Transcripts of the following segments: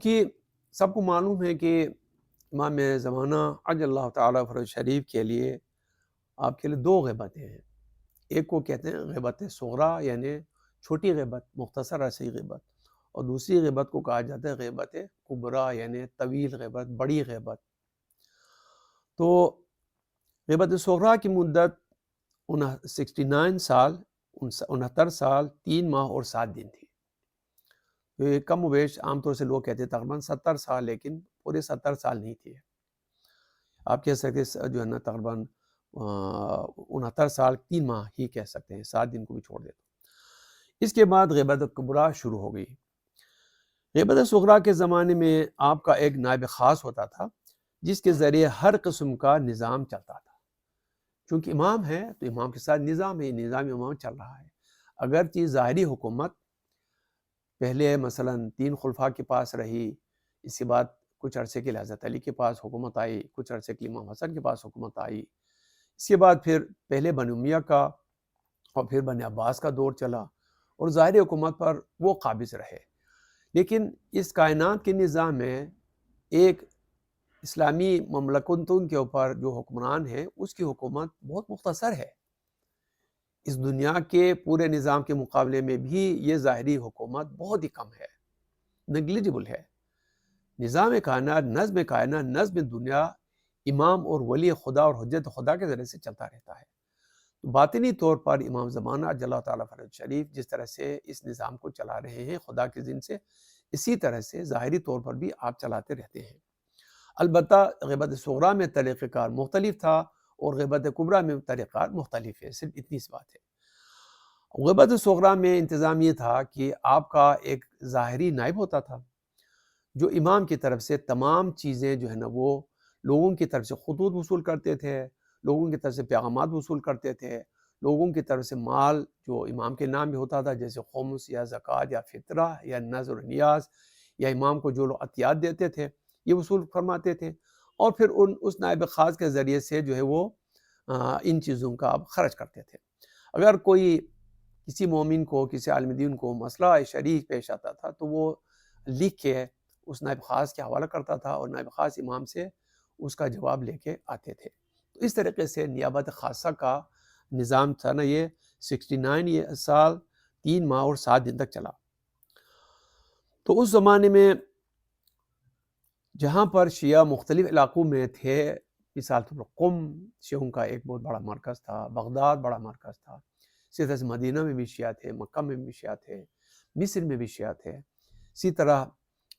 چونکہ سب کو معلوم ہے کہ امام زمانہ عجل اللہ تعالیٰ فرج شریف کے لیے آپ کے لیے دو غیبتیں ہیں. ایک کو کہتے ہیں غیبت صغریٰ یعنی چھوٹی غیبت، مختصر عرصی غیبت، اور دوسری غیبت کو کہا جاتا ہے غیبت کبریٰ یعنی طویل غیبت، بڑی غیبت. تو غیبت صغریٰ کی مدت 69 سال 69 سال 3 ماہ اور 7 دن تھی. تو یہ کم و بیش عام طور سے لوگ کہتے ہیں تقریباً 70 سال، لیکن پورے 70 سال نہیں تھی. آپ کہہ سکتے جو ہے نا تقریباً 69 سال 3 ماہ ہی کہہ سکتے ہیں، 7 دن کو بھی چھوڑ دیتے. اس کے بعد غیبت کبریٰ شروع ہو گئی. غیبت صغریٰ کے زمانے میں آپ کا ایک نائب خاص ہوتا تھا جس کے ذریعے ہر قسم کا نظام چلتا تھا. چونکہ امام ہے تو امام کے ساتھ نظام ہے، نظام امام چل رہا ہے. اگرچہ ظاہری حکومت پہلے مثلا 3 خلفاء کے پاس رہی، اس کے بعد کچھ عرصے کے لیے حضرت علی کے پاس حکومت آئی، کچھ عرصے کے لیے امام حسن کے پاس حکومت آئی، اس کے بعد پھر پہلے بنی امیہ کا اور پھر بنی عباس کا دور چلا، اور ظاہری حکومت پر وہ قابض رہے. لیکن اس کائنات کے نظام میں ایک اسلامی مملکتوں کے اوپر جو حکمران ہے اس کی حکومت بہت مختصر ہے. اس دنیا کے پورے نظام کے مقابلے میں بھی یہ ظاہری حکومت بہت ہی کم ہے، نیگلیجبل ہے. نظام کائنات، نظم کائنات، نظم دنیا امام اور ولی خدا اور حجت خدا کے ذریعے سے چلتا رہتا ہے. باطنی طور پر امام زمانہ عجل اللہ تعالیٰ فرج شریف جس طرح سے اس نظام کو چلا رہے ہیں خدا کے ذن سے، اسی طرح سے ظاہری طور پر بھی آپ چلاتے رہتے ہیں. البتہ غیبت صغریٰ میں طریقہ کار مختلف تھا اور غیبت کبریٰ میں طریقہ کار مختلف ہے، صرف اتنی سی بات ہے. غیبت صغریٰ میں انتظام یہ تھا کہ آپ کا ایک ظاہری نائب ہوتا تھا جو امام کی طرف سے تمام چیزیں جو ہے نا وہ لوگوں کی طرف سے خطوط وصول کرتے تھے، لوگوں کی طرف سے پیغامات وصول کرتے تھے، لوگوں کی طرف سے مال جو امام کے نام بھی ہوتا تھا جیسے خمس یا زکوٰۃ یا فطرہ یا نذر و نیاز، یا امام کو جو لوگ عطیات دیتے تھے یہ وصول فرماتے تھے، اور پھر اس نائب خاص کے ذریعے سے جو ہے وہ ان چیزوں کا آپ خرچ کرتے تھے. اگر کوئی کسی مومن کو، کسی عالم دین کو مسئلہ شرعی پیش آتا تھا تو وہ لکھ کے اس نائب خاص کے حوالہ کرتا تھا اور نائب خاص امام سے اس کا جواب لے کے آتے تھے. تو اس طریقے سے نیابت خاصہ کا نظام تھا نا یہ 69 سال 3 ماہ اور 7 دن تک چلا. تو اس زمانے میں جہاں پر شیعہ مختلف علاقوں میں تھے، مثال طور پر قم شیعوں کا ایک بہت بڑا مرکز تھا، بغداد بڑا مرکز تھا، اسی طرح سے مدینہ میں بھی شیعہ تھے، مکہ میں بھی شیعہ تھے، مصر میں بھی شیعہ تھے. اسی طرح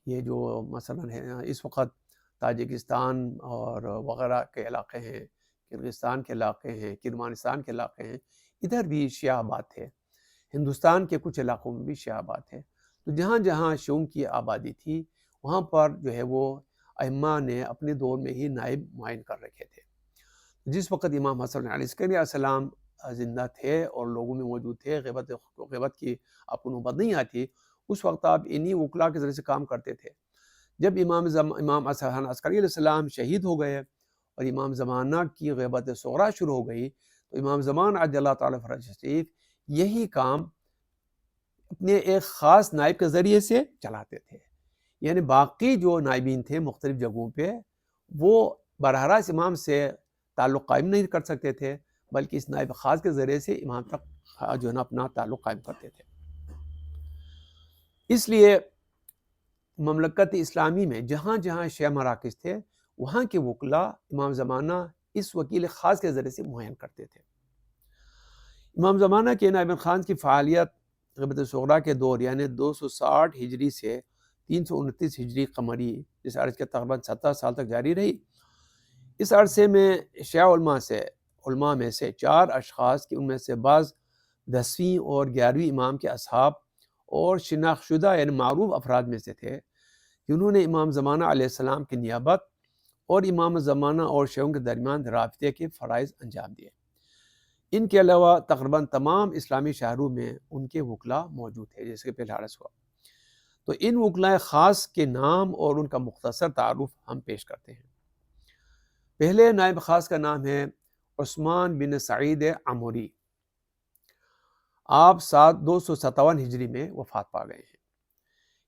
یہ جو مثلا ہے اس وقت تاجکستان اور وغیرہ کے علاقے ہیں، کرغستان کے علاقے ہیں، کرمانستان کے علاقے ہیں، ادھر بھی شیعہ آباد تھے. ہندوستان کے کچھ علاقوں میں بھی شیعہ آباد تھے. تو جہاں جہاں شیعوں کی آبادی تھی وہاں پر جو ہے وہ ائمہ نے اپنے دور میں ہی نائب معین کر رکھے تھے. جس وقت امام حسن علیہ السلام زندہ تھے اور لوگوں میں موجود تھے، غیبت کی آپ کو نوبت نہیں آتی، اس وقت آپ انہی وکلا کے ذریعے سے کام کرتے تھے. جب امام حسن عسکری علیہ السلام شہید ہو گئے اور امام زمانہ کی غیبت صغریٰ شروع ہو گئی تو امام زمانہ عجل اللہ تعالیٰ فرج شریف یہی کام اپنے ایک خاص نائب کے ذریعے سے چلاتے تھے. یعنی باقی جو نائبین تھے مختلف جگہوں پہ وہ براہ راست امام سے تعلق قائم نہیں کر سکتے تھے، بلکہ اس نائب خاص کے ذریعے سے امام تک جو ہے نا اپنا تعلق قائم کرتے تھے. اس لیے مملکت اسلامی میں جہاں جہاں شیعہ مراکز تھے وہاں کے وکلا امام زمانہ اس وکیل خاص کے ذریعے سے معین کرتے تھے. امام زمانہ کے نائب خان کی فعالیت غیبت صغریٰ کے دور یعنی 260 ہجری سے 329 ہجری قمری جس عرض کے تقریباً 70 سال تک جاری رہی. اس عرصے میں شیعہ علماء میں سے 4 اشخاص کی ان میں سے بعض 10ویں اور 11ویں امام کے اصحاب اور شناخت شدہ یعنی معروف افراد میں سے تھے جنہوں نے امام زمانہ علیہ السلام کی نیابت اور امام زمانہ اور شیعوں کے درمیان رابطے کے فرائض انجام دیے. ان کے علاوہ تقریباً تمام اسلامی شہروں میں ان کے وکلا موجود تھے جیسے کہ پہلے عرض ہوا. تو ان وکلائے خاص کے نام اور ان کا مختصر تعارف ہم پیش کرتے ہیں. پہلے نائب خاص کا نام ہے عثمان بن سعید عموری. آپ 257 ہجری میں وفات پا گئے ہیں.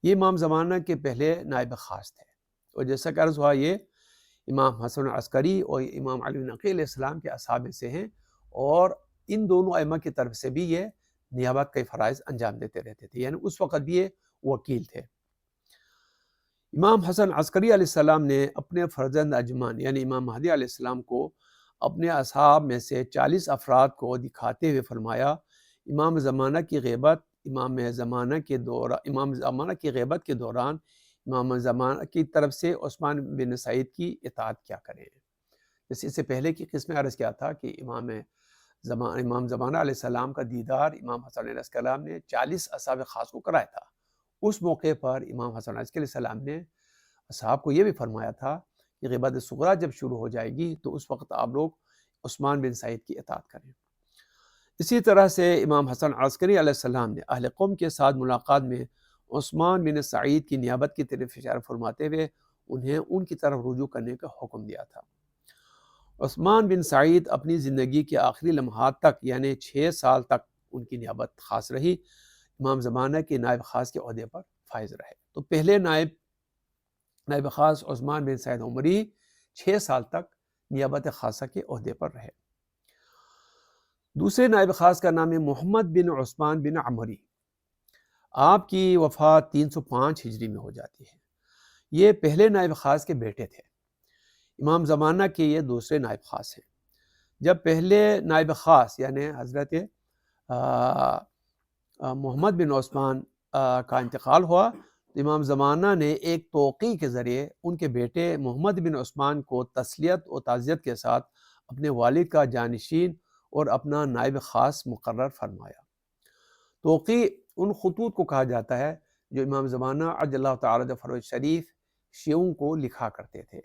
یہ امام زمانہ کے پہلے نائب خاص تھے، اور جیسا کہ عرض ہوا یہ امام حسن عسکری اور امام علی نقی علیہ السلام کے اصحاب میں سے ہیں، اور ان دونوں ائمہ کی طرف سے بھی یہ نیابت کے فرائض انجام دیتے رہتے تھے، یعنی اس وقت بھی یہ وکیل تھے۔ امام حسن عسکری علیہ السلام نے اپنے فرزند اجمان یعنی امام مہدی علیہ السلام کو اپنے اصحاب میں سے 40 افراد کو دکھاتے ہوئے فرمایا، امام زمانہ کی غیبت کے دوران امام زمانہ کی طرف سے عثمان بن سعید کی اطاعت کیا کریں۔ جیسے اس سے پہلے کی قسم میں عرض کیا تھا کہ امام زمانہ علیہ السلام کا دیدار امام حسن علیہ السلام نے 40 اصحاب خاص کو کرایا تھا۔ اس موقع پر امام حسن علیہ السلام نے اصحاب کو یہ بھی فرمایا تھا کہ غیبت صغریٰ جب شروع ہو جائے گی تو اس وقت آپ لوگ عثمان بن سعید کی اطاعت کریں۔ اسی طرح سے امام حسن عسکری علیہ السلام نے اہل قوم کے ساتھ ملاقات میں عثمان بن سعید کی نیابت کی طرف اشارہ فرماتے ہوئے انہیں ان کی طرف رجوع کرنے کا حکم دیا تھا۔ عثمان بن سعید اپنی زندگی کے آخری لمحات تک یعنی 6 سال تک ان کی نیابت خاص رہی، امام زمانہ کے نائب خاص کے عہدے پر فائز رہے۔ تو پہلے نائب خاص عثمان بن سعید عمری 6 سال تک نیابت خاصہ کے عہدے پر رہے۔ دوسرے نائب خاص کا نام ہے محمد بن عثمان بن عمری۔ آپ کی وفات 305 ہجری میں ہو جاتی ہے۔ یہ پہلے نائب خاص کے بیٹے تھے، امام زمانہ کے یہ دوسرے نائب خاص ہیں۔ جب پہلے نائب خاص یعنی حضرت محمد بن عثمان کا انتقال ہوا تو امام زمانہ نے ایک توقیع کے ذریعے ان کے بیٹے محمد بن عثمان کو تسلیت و تعزیت کے ساتھ اپنے والد کا جانشین اور اپنا نائب خاص مقرر فرمایا۔ توقیع ان خطوط کو کہا جاتا ہے جو امام زمانہ عجل اللہ تعالی فرج شریف شیعوں کو لکھا کرتے تھے۔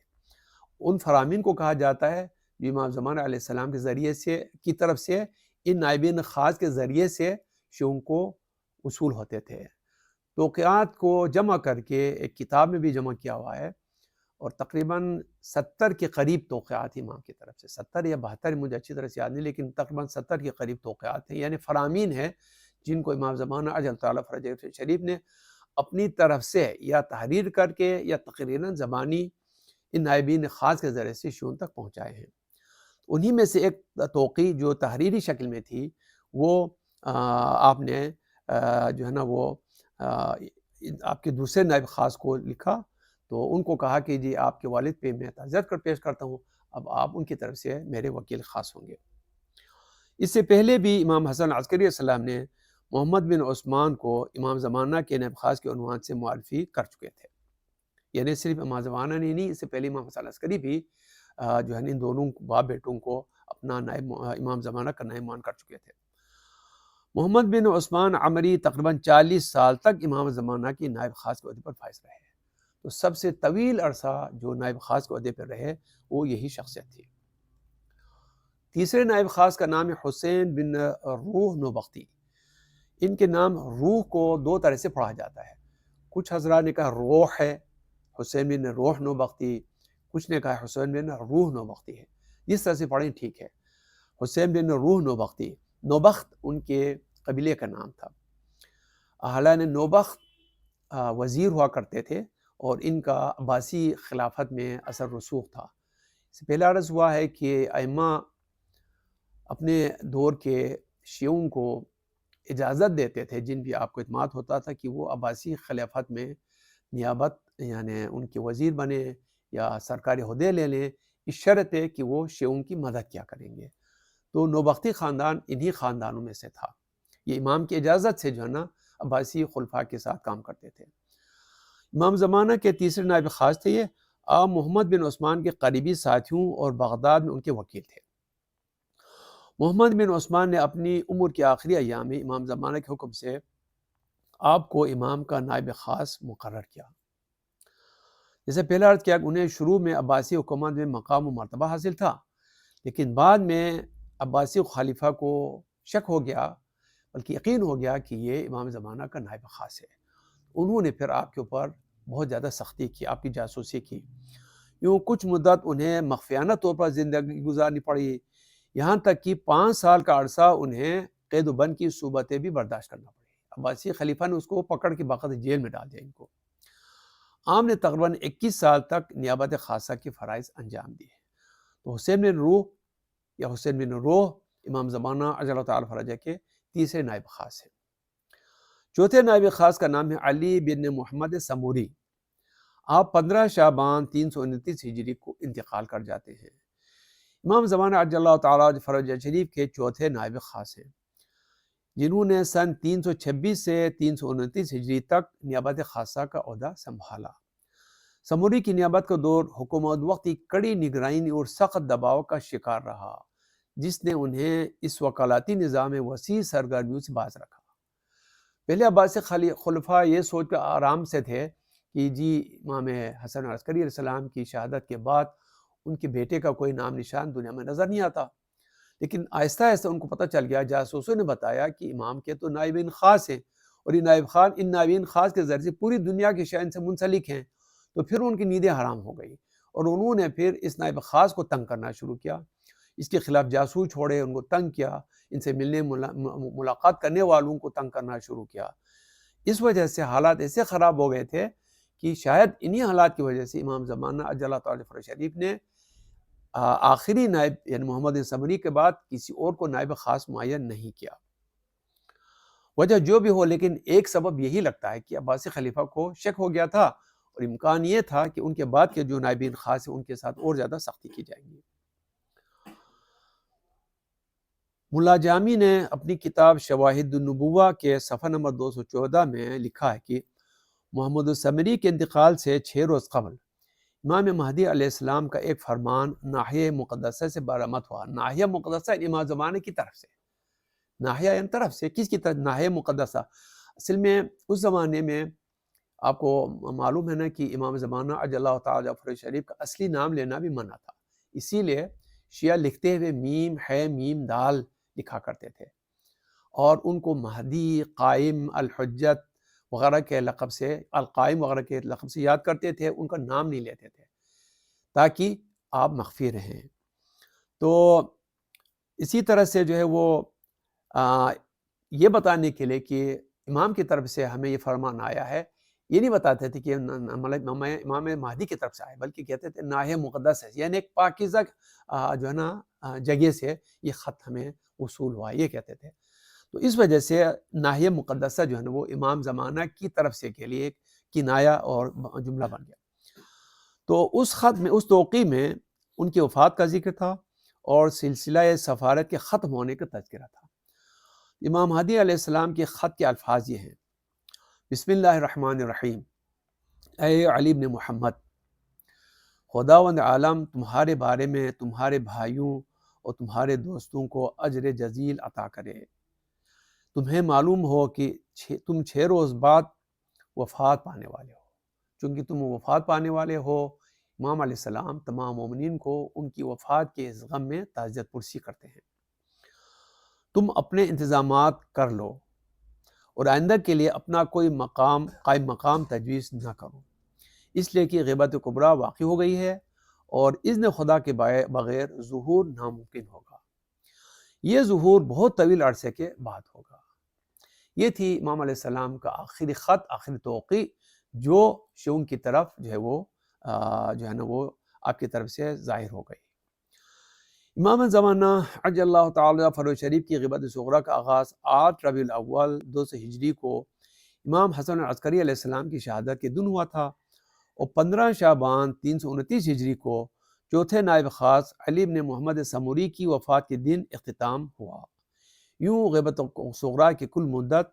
ان فرامین کو کہا جاتا ہے جو امام زمانہ علیہ السلام کے ذریعے سے کی طرف سے ان نائبین خاص کے ذریعے سے شیعوں کو وصول ہوتے تھے۔ توقیعات کو جمع کر کے ایک کتاب میں بھی جمع کیا ہوا ہے، اور تقریباً 70 کے قریب توقیعات امام کی طرف سے، 70 یا 72 مجھے اچھی طرح سے یاد نہیں، لیکن تقریباً 70 کے قریب توقیعات ہیں، یعنی فرامین ہیں جن کو امام زمانہ عجل تعالیٰ فرج شریف نے اپنی طرف سے یا تحریر کر کے یا تقریراً زبانی ان نائبین خاص کے ذریعے سے شیعوں تک پہنچائے ہیں۔ انہی میں سے ایک توقیع جو تحریری شکل میں تھی وہ آپ نے جو ہے نا وہ آپ کے دوسرے نائب خاص کو لکھا، تو ان کو کہا کہ جی آپ کے والد پہ میں تعزیت کر پیش کرتا ہوں، اب آپ ان کی طرف سے میرے وکیل خاص ہوں گے۔ اس سے پہلے بھی امام حسن عسکری علیہ السلام نے محمد بن عثمان کو امام زمانہ کے نائب خاص کے عنوان سے معرفی کر چکے تھے، یعنی صرف امام زمانہ نے نہیں، اس سے پہلے امام حسن عسکری بھی جو ہے ان دونوں باپ بیٹوں کو اپنا نائب امام زمانہ کا نائب مان کر چکے تھے۔ محمد بن عثمان عمری تقریباً 40 سال تک امام زمانہ کی نائب خاص کے عہدے پر فائز رہے، تو سب سے طویل عرصہ جو نائب خاص کے عہدے پر رہے وہ یہی شخصیت تھی۔ تیسرے نائب خاص کا نام ہے حسین بن روح نوبختی۔ ان کے نام روح کو 2 طرح سے پڑھا جاتا ہے، کچھ حضرات نے کہا روح ہے حسین بن روح نوبختی، کچھ نے کہا حسین بن روح نوبختی ہے، جس طرح سے پڑھیں ٹھیک ہے۔ حسین بن روح نوبختی، نوبخت ان کے قبیلے کا نام تھا۔ اہلان نوبخت وزیر ہوا کرتے تھے اور ان کا عباسی خلافت میں اثر رسوخ تھا۔ اس سے پہلا عرض ہوا ہے کہ ائمہ اپنے دور کے شیعوں کو اجازت دیتے تھے، جن بھی آپ کو اعتماد ہوتا تھا کہ وہ عباسی خلافت میں نیابت یعنی ان کے وزیر بنے یا سرکاری عہدے لے لیں، اس شرط ہے کہ وہ شیعوں کی مدد کیا کریں گے۔ تو نوبختی خاندان انہی خاندانوں میں سے تھا، یہ امام کی اجازت سے جو ہے نا عباسی خلفاء کے ساتھ کام کرتے تھے۔ امام زمانہ کے تیسرے نائب خاص تھے یہ، آپ محمد بن عثمان کے قریبی ساتھیوں اور بغداد میں ان کے وکیل تھے۔ محمد بن عثمان نے اپنی عمر کے آخری ایام میں امام زمانہ کے حکم سے آپ کو امام کا نائب خاص مقرر کیا۔ جیسے پہلا عرض کیا کہ انہیں شروع میں عباسی حکومت میں مقام و مرتبہ حاصل تھا، لیکن بعد میں عباسی خلیفہ کو شک ہو گیا، بلکہ یقین ہو گیا کہ یہ امام زمانہ کا نائب خاص ہے۔ انہوں نے پھر آپ کے اوپر بہت زیادہ سختی کی، آپ کی جاسوسی کی، یوں کچھ مدت انہیں مخفیانہ طور پر زندگی گزارنی پڑی، یہاں تک کہ 5 سال کا عرصہ انہیں قید و بند کی صورتیں بھی برداشت کرنا پڑی۔ عباسی خلیفہ نے اس کو پکڑ کے باقاعدہ جیل میں ڈال دیا ان کو۔ عام نے تقریباً 21 سال تک نیابت خاصہ کے فرائض انجام دیے۔ تو حسین بن روح یا حسین بن روح امام زمانہ عجل اللہ تعالیٰ فرجہ کے تیسرے نائب خاص ہیں۔ چوتھے نائب خاص کا نام ہے علی بن محمد سموری۔ آپ 15 شعبان 329 ہجری کو انتقال کر جاتے ہیں۔ امام زمانہ عجل اللہ تعالیٰ فرجہ شریف کے چوتھے نائب خاص ہیں، جنہوں نے سن 326 سے 329 ہجری تک نیابت خاصہ کا عہدہ سنبھالا۔ سموری کی نیابت کا دور حکومت وقت کی کڑی نگرانی اور سخت دباؤ کا شکار رہا، جس نے انہیں اس وکالاتی نظام میں وسیع سرگرمیوں سے باز رکھا۔ پہلے عباسی خلفاء یہ سوچ کر آرام سے تھے کہ جی امام حسن عسکری علیہ السلام کی شہادت کے بعد ان کے بیٹے کا کوئی نام نشان دنیا میں نظر نہیں آتا، لیکن آہستہ آہستہ ان کو پتہ چل گیا، جاسوسوں نے بتایا کہ امام کے تو نائبین خاص ہیں، اور یہ نائبین خاص کے ذریعے پوری دنیا کے شأن سے منسلک ہیں۔ تو پھر ان کی نیندیں حرام ہو گئی، اور انہوں نے پھر اس نائب خاص کو تنگ کرنا شروع کیا، اس کے خلاف جاسوس چھوڑے، ان کو تنگ کیا، ان سے ملنے ملاقات کرنے والوں کو تنگ کرنا شروع کیا۔ اس وجہ سے حالات ایسے خراب ہو گئے تھے کہ شاید انہی حالات کی وجہ سے امام زمانہ عجل اللہ تعالیٰ فرجہ شریف نے آخری نائب یعنی محمد سمری کے بعد کسی اور کو نائب خاص معین نہیں کیا۔ وجہ جو بھی ہو، لیکن ایک سبب یہی لگتا ہے کہ عباسی خلیفہ کو شک ہو گیا تھا، اور امکان یہ تھا کہ ان کے بعد کے جو نائبین خاص ہیں ان کے ساتھ اور زیادہ سختی کی جائے گی۔ ملا جامی نے اپنی کتاب شواہد النبوہ کے صفحہ نمبر 214 میں لکھا ہے کہ محمد السمری کے انتقال سے 6 روز قبل امام مہدی علیہ السلام کا ایک فرمان ناحیہ مقدسہ سے برآمد ہوا۔ ناحیہ مقدسہ امام زمانے کی طرف سے، ناحیہ ان طرف سے، کس کی طرف؟ ناحیہ مقدسہ۔ اصل میں اس زمانے میں آپ کو معلوم ہے نا کہ امام زمانہ عجل اللہ تعالیٰ فرجہ شریف کا اصلی نام لینا بھی منع تھا، اسی لیے شیعہ لکھتے ہوئے میم ہے میم دال لکھا کرتے تھے، اور ان کو مہدی، قائم، الحجت وغیرہ کے لقب سے، القائم وغیرہ کے لقب سے یاد کرتے تھے، ان کا نام نہیں لیتے تھے تاکہ آپ مخفی رہیں۔ تو اسی طرح سے جو ہے وہ یہ بتانے کے لیے کہ امام کی طرف سے ہمیں یہ فرمان آیا ہے، یہ نہیں بتاتے تھے کہ امام مہدی کی طرف سے آئے، بلکہ کہتے تھے ناحیہ مقدس ہے، یعنی ایک پاکیزہ جو ہے نا جگہ سے یہ خط ہمیں وصول ہوا، یہ کہتے تھے۔ تو اس وجہ سے ناحیہ مقدسہ جو ہے نا وہ امام زمانہ کی طرف سے کے لیے ایک کنایہ اور جملہ بن گیا۔ تو اس خط میں، اس توقیع میں ان کی وفات کا ذکر تھا اور سلسلہ سفارت کے ختم ہونے کا تذکرہ تھا۔ امام مہدی علیہ السلام کے خط کے الفاظ یہ ہیں: بسم اللہ الرحمن الرحیم، اے علی بن محمد، خداوند عالم تمہارے بارے میں تمہارے بھائیوں اور تمہارے دوستوں کو اجر جزیل عطا کرے۔ تمہیں معلوم ہو کہ تم 6 روز بعد وفات پانے والے ہو۔ چونکہ تم وفات پانے والے ہو، امام علیہ السلام تمام مومنین کو ان کی وفات کے اس غم میں تعزیت پرسی کرتے ہیں۔ تم اپنے انتظامات کر لو اور آئندہ کے لیے اپنا کوئی قائم مقام تجویز نہ کرو، اس لیے کہ غیبت کبریٰ واقع ہو گئی ہے اور اذن خدا کے بغیر ظہور ناممکن ہوگا۔ یہ ظہور بہت طویل عرصے کے بعد ہوگا۔ یہ تھی امام علیہ السلام کا آخری خط، آخری توقیع، جو شیعوں کی طرف جو ہے نا وہ آپ کی طرف سے ظاہر ہو گئی۔ امام زمانہ عجل اللہ تعالیٰ فرجہ شریف کی غیبت صغریٰ کا آغاز 8 ربیع الاول 200 ہجری کو امام حسن عسکری علیہ السلام کی شہادت کے دن ہوا تھا، اور 15 شعبان 329 ہجری کو چوتھے نائب خاص علی بن محمد سموری کی وفات کے دن اختتام ہوا۔ یوں غیبت صغریٰ کی کل مدت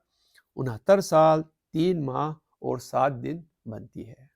69 سال 3 ماہ اور 7 دن بنتی ہے۔